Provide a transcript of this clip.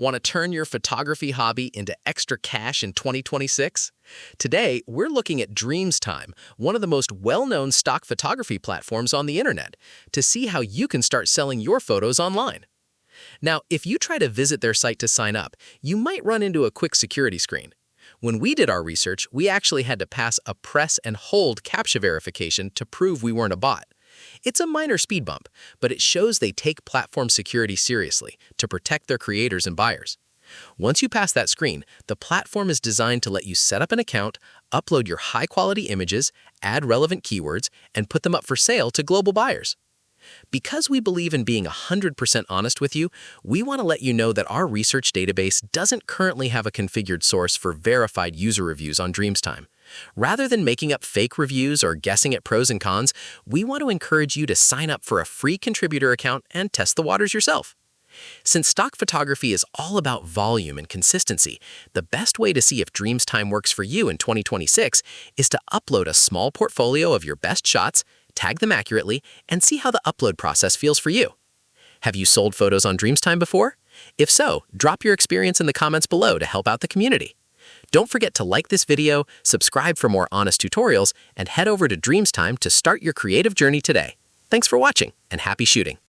Want to turn your photography hobby into extra cash in 2026? Today, we're looking at Dreamstime, one of the most well-known stock photography platforms on the internet, to see how you can start selling your photos online. Now, if you try to visit their site to sign up, you might run into a quick security screen. When we did our research, we actually had to pass a press and hold CAPTCHA verification to prove we weren't a bot. It's a minor speed bump, but it shows they take platform security seriously to protect their creators and buyers. Once you pass that screen, the platform is designed to let you set up an account, upload your high-quality images, add relevant keywords, and put them up for sale to global buyers. Because we believe in being 100% honest with you, we want to let you know that our research database doesn't currently have a configured source for verified user reviews on Dreamstime. Rather than making up fake reviews or guessing at pros and cons, we want to encourage you to sign up for a free contributor account and test the waters yourself. Since stock photography is all about volume and consistency, the best way to see if Dreamstime works for you in 2026 is to upload a small portfolio of your best shots, tag them accurately, and see how the upload process feels for you. Have you sold photos on Dreamstime before? If so, drop your experience in the comments below to help out the community. Don't forget to like this video, subscribe for more honest tutorials, and head over to Dreamstime to start your creative journey today. Thanks for watching, and happy shooting!